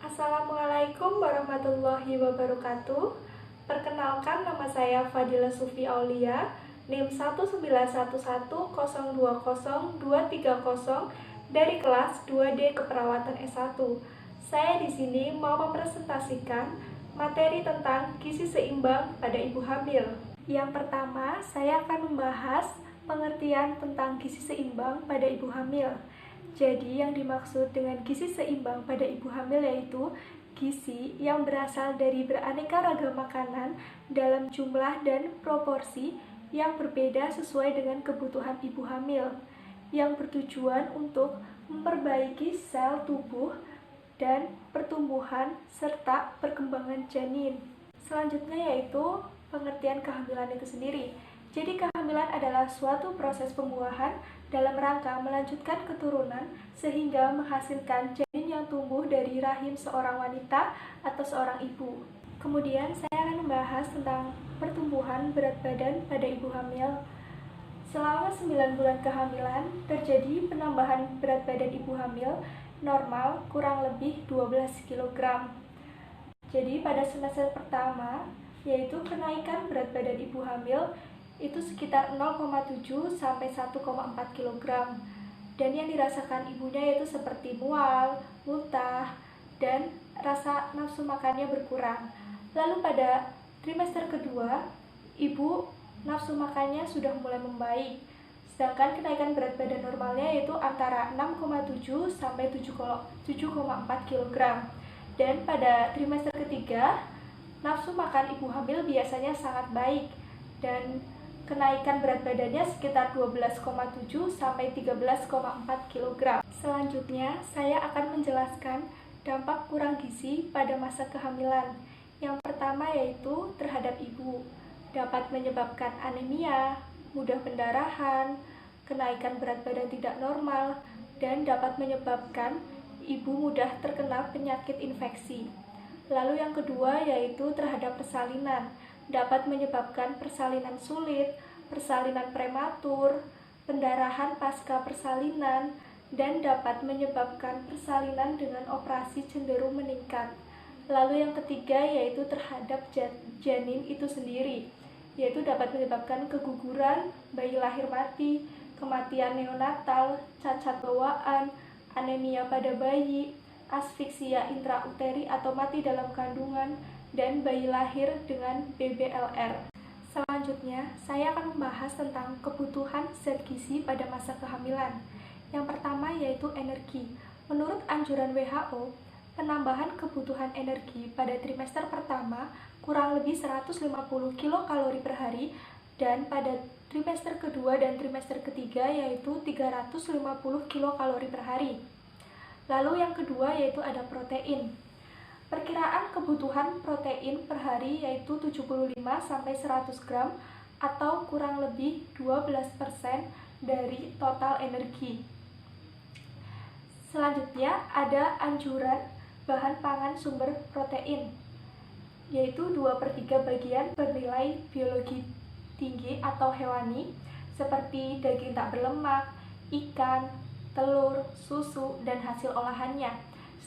Assalamualaikum warahmatullahi wabarakatuh. Perkenalkan, nama saya Fadila Sufi Aulia, NIM 19110202230 dari kelas 2D Keperawatan S1. Saya di sini mau mempresentasikan materi tentang gizi seimbang pada ibu hamil. Yang pertama, saya akan membahas pengertian tentang gizi seimbang pada ibu hamil. Jadi, yang dimaksud dengan gizi seimbang pada ibu hamil yaitu gizi yang berasal dari beraneka ragam makanan dalam jumlah dan proporsi yang berbeda sesuai dengan kebutuhan ibu hamil, yang bertujuan untuk memperbaiki sel tubuh dan pertumbuhan serta perkembangan janin. Selanjutnya yaitu pengertian kehamilan itu sendiri. Jadi kehamilan adalah suatu proses pembuahan dalam rangka melanjutkan keturunan sehingga menghasilkan janin yang tumbuh dari rahim seorang wanita atau seorang ibu. Kemudian saya akan membahas tentang pertumbuhan berat badan pada ibu hamil. Selama 9 bulan kehamilan terjadi penambahan berat badan ibu hamil normal kurang lebih 12 kg. Jadi pada semester pertama yaitu kenaikan berat badan ibu hamil itu sekitar 0,7 sampai 1,4 kg. Dan yang dirasakan ibunya yaitu seperti mual, muntah, dan rasa nafsu makannya berkurang. Lalu pada trimester kedua, ibu nafsu makannya sudah mulai membaik. Sedangkan kenaikan berat badan normalnya yaitu antara 6,7 sampai 7,4 kg. Dan pada trimester ketiga, nafsu makan ibu hamil biasanya sangat baik dan kenaikan berat badannya sekitar 12,7 sampai 13,4 kg. Selanjutnya, saya akan menjelaskan dampak kurang gizi pada masa kehamilan. Yang pertama yaitu terhadap ibu, dapat menyebabkan anemia, mudah pendarahan, kenaikan berat badan tidak normal, dan dapat menyebabkan ibu mudah terkena penyakit infeksi. Lalu yang kedua yaitu terhadap persalinan, dapat menyebabkan persalinan sulit, persalinan prematur, pendarahan pasca persalinan, dan dapat menyebabkan persalinan dengan operasi cenderung meningkat. Lalu yang ketiga yaitu terhadap janin itu sendiri, yaitu dapat menyebabkan keguguran, bayi lahir mati, kematian neonatal, cacat bawaan, anemia pada bayi, asfiksia intrauteri atau mati dalam kandungan, dan bayi lahir dengan BBLR. Selanjutnya, saya akan membahas tentang kebutuhan zat gizi pada masa kehamilan. Yang pertama yaitu energi. Menurut anjuran WHO, penambahan kebutuhan energi pada trimester pertama kurang lebih 150 kilokalori per hari, dan pada trimester kedua dan trimester ketiga yaitu 350 kilokalori per hari. Lalu yang kedua yaitu ada protein. Perkiraan kebutuhan protein per hari yaitu 75 sampai 100 gram atau kurang lebih 12% dari total energi. Selanjutnya ada anjuran bahan pangan sumber protein, yaitu 2/3 bagian bernilai biologi tinggi atau hewani seperti daging tak berlemak, ikan, telur, susu, dan hasil olahannya.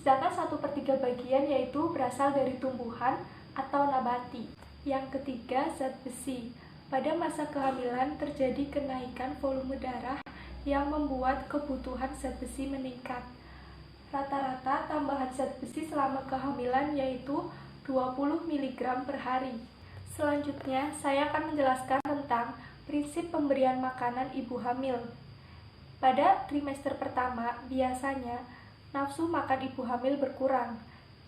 Sedangkan 1/3 bagian yaitu berasal dari tumbuhan atau nabati. Yang ketiga, zat besi. Pada masa kehamilan terjadi kenaikan volume darah yang membuat kebutuhan zat besi meningkat. Rata-rata tambahan zat besi selama kehamilan yaitu 20 mg per hari. Selanjutnya, saya akan menjelaskan tentang prinsip pemberian makanan ibu hamil. Pada trimester pertama, biasanya nafsu makan ibu hamil berkurang.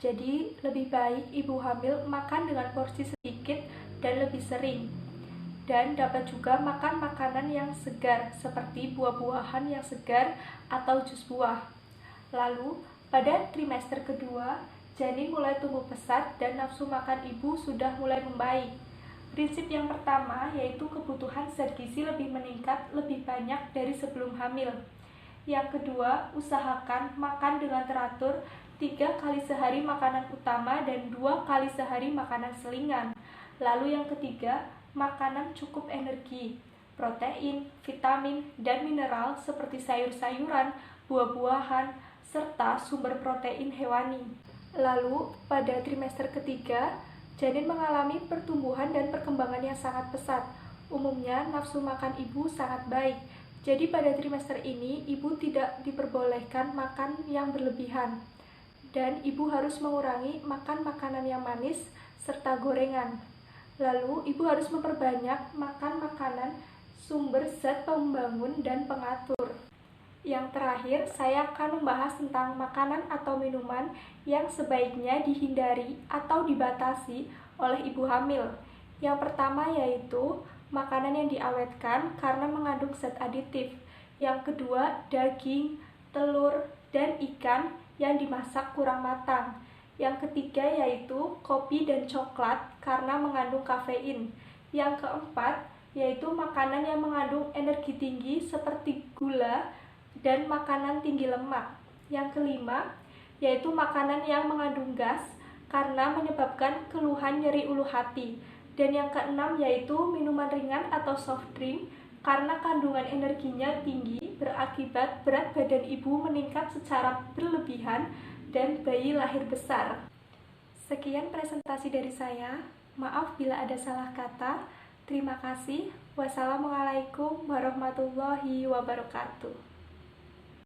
Jadi, lebih baik ibu hamil makan dengan porsi sedikit dan lebih sering. Dan dapat juga makan makanan yang segar, seperti buah-buahan yang segar atau jus buah. Lalu, pada trimester kedua, janin mulai tumbuh pesat dan nafsu makan ibu sudah mulai membaik. Prinsip yang pertama yaitu kebutuhan zat gizi lebih meningkat lebih banyak dari sebelum hamil. Yang kedua, usahakan makan dengan teratur 3 kali sehari makanan utama dan 2 kali sehari makanan selingan. Lalu yang ketiga, makanan cukup energi, protein, vitamin, dan mineral seperti sayur-sayuran, buah-buahan, serta sumber protein hewani. Lalu, pada trimester ketiga, janin mengalami pertumbuhan dan perkembangan yang sangat pesat. Umumnya, nafsu makan ibu sangat baik. Jadi pada trimester ini, ibu tidak diperbolehkan makan yang berlebihan. Dan ibu harus mengurangi makan makanan yang manis serta gorengan. Lalu, ibu harus memperbanyak makan makanan sumber zat pembangun dan pengatur. Yang terakhir, saya akan membahas tentang makanan atau minuman yang sebaiknya dihindari atau dibatasi oleh ibu hamil. Yang pertama yaitu makanan yang diawetkan karena mengandung zat aditif. Yang kedua, daging, telur, dan ikan yang dimasak kurang matang. Yang ketiga yaitu kopi dan coklat karena mengandung kafein. Yang keempat yaitu makanan yang mengandung energi tinggi seperti gula dan makanan tinggi lemak. Yang kelima yaitu makanan yang mengandung gas karena menyebabkan keluhan nyeri ulu hati. Dan yang keenam yaitu minuman ringan atau soft drink karena kandungan energinya tinggi berakibat berat badan ibu meningkat secara berlebihan dan bayi lahir besar. Sekian presentasi dari saya. Maaf bila ada salah kata. Terima kasih. Wassalamualaikum warahmatullahi wabarakatuh.